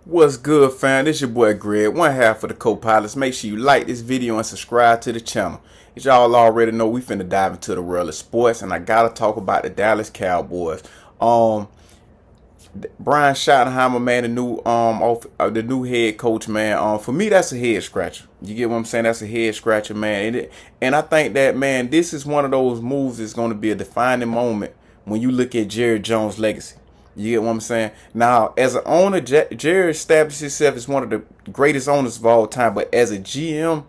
What's good, fam? This your boy Greg, one half of the co-pilots. Make sure you like this video and subscribe to the channel. As y'all already know, we finna dive into the world of sports, and I gotta talk about the Dallas Cowboys. Um, Brian Schottenheimer, man, the new head coach, man. For me, that's a head scratcher. You get what I'm saying? That's a head scratcher, man. And I think that, man, this is one of those moves that's going to be a defining moment when you look at Jerry Jones' legacy. You get what I'm saying? Now, as an owner, Jerry established himself as one of the greatest owners of all time. But as a GM,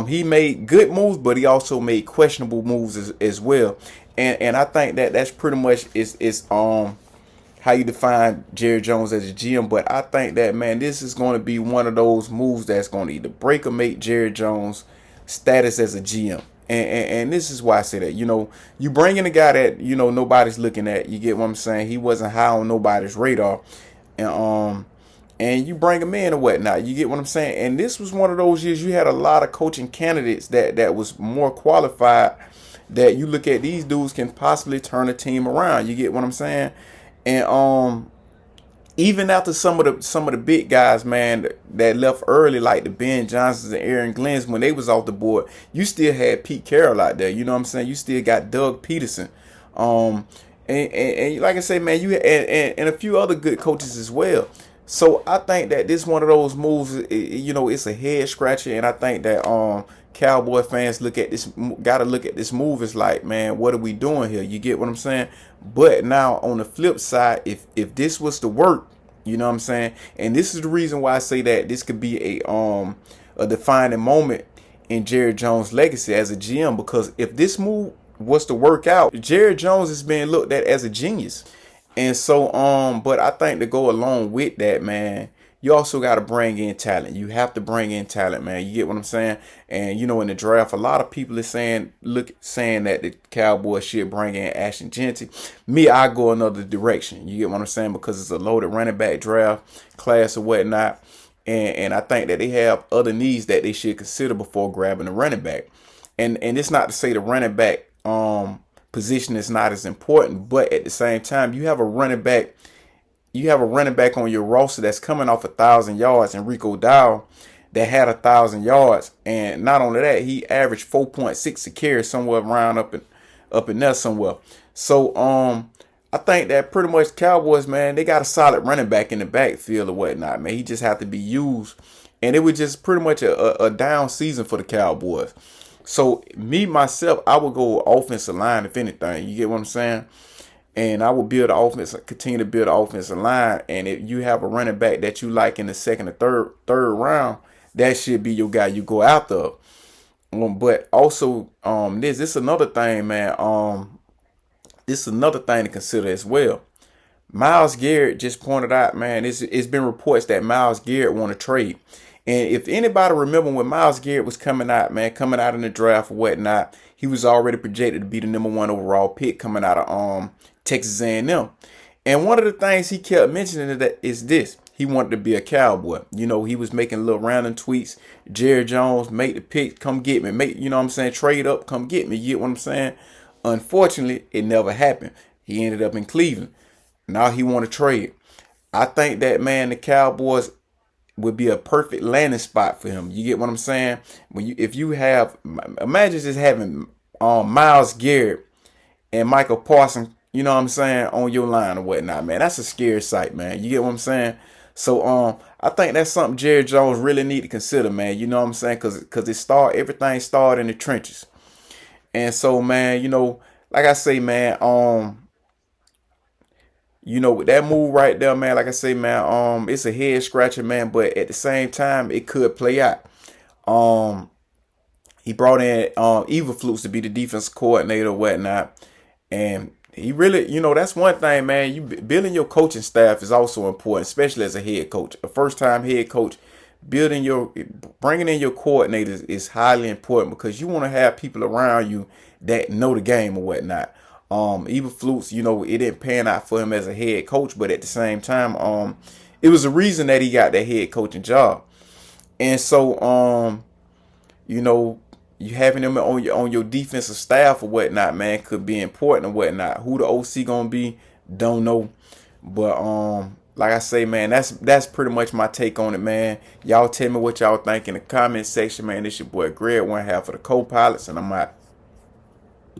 he made good moves, but he also made questionable moves as well. And I think that that's pretty much is how you define Jerry Jones as a GM. But I think that, man, this is going to be one of those moves that's going to either break or make Jerry Jones' status as a GM. And this is why I say that, you bring in a guy that, nobody's looking at. You get what I'm saying? He wasn't high on nobody's radar. And you bring him in or whatnot. You get what I'm saying? And this was one of those years you had a lot of coaching candidates that was more qualified, that you look at, these dudes can possibly turn a team around. You get what I'm saying? And even after some of the big guys, man, that left early, like the Ben Johnsons and Aaron Glenn's, when they was off the board, you still had Pete Carroll out there. You know what I'm saying? You still got Doug Peterson. And like I say, man, and a few other good coaches as well. So I think that this one of those moves, it's a head scratcher, and I think that Cowboy fans gotta look at this move as like, man, what are we doing here? You get what I'm saying? But now on the flip side, if this was to work, you know what I'm saying, and this is the reason why I say that this could be a defining moment in Jerry Jones' legacy as a GM, because if this move was to work out, Jerry Jones is being looked at as a genius. And so, but I think to go along with that, man, you also got to bring in talent. You have to bring in talent, man. You get what I'm saying? And in the draft, a lot of people are saying that the Cowboys should bring in Ashton Jeanty. Me, I go another direction. You get what I'm saying? Because it's a loaded running back draft class or whatnot. And I think that they have other needs that they should consider before grabbing a running back. And it's not to say the running back position is not as important, but at the same time, you have a running back on your roster that's coming off 1,000 yards, and Rico Dowdle that had 1,000 yards, and not only that, he averaged 4.6 a carry, somewhere around up in there somewhere. So I think that pretty much Cowboys, man, they got a solid running back in the backfield or whatnot, man. He just have to be used, and it was just pretty much a down season for the Cowboys. So me myself, I would go offensive line if anything. You get what I'm saying? And I will build the offense, continue to build the offensive line. And if you have a running back that you like in the second or third round, that should be your guy you go after. But also, this is another thing, man. This is another thing to consider as well. Myles Garrett just pointed out, man, it's been reports that Myles Garrett want to trade. And if anybody remember when Myles Garrett was coming out, man, coming out in the draft or whatnot, he was already projected to be the #1 overall pick coming out of Texas A&M. And one of the things he kept mentioning is this: he wanted to be a Cowboy. He was making little random tweets. Jerry Jones, make the pick, come get me. You know what I'm saying? Trade up, come get me. You get what I'm saying? Unfortunately, it never happened. He ended up in Cleveland. Now he want to trade. I think that, man, the Cowboys would be a perfect landing spot for him. You get what I'm saying? If you have, imagine just having Myles Garrett and Michael Parsons, you know what I'm saying, on your line or whatnot, man. That's a scary sight, man. You get what I'm saying? So I think that's something Jerry Jones really need to consider, man. You know what I'm saying? Because everything started in the trenches. And so, man, like I say, man, with that move right there, man, like I say, man, it's a head scratcher, man, but at the same time, it could play out. He brought in Eberflus to be the defense coordinator or whatnot, and he really, that's one thing, man. You building your coaching staff is also important, especially as a head coach, a first-time head coach. Bringing in your coordinators is highly important, because you want to have people around you that know the game or whatnot. Eberflus, it didn't pan out for him as a head coach, but at the same time, it was a reason that he got that head coaching job. And so, you having him on your defensive staff or whatnot, man, could be important or whatnot. Who the OC gonna be, don't know. But like I say, man, that's pretty much my take on it, man. Y'all tell me what y'all think in the comment section, man. This your boy Greg, one half of the co-pilots, and I'm out.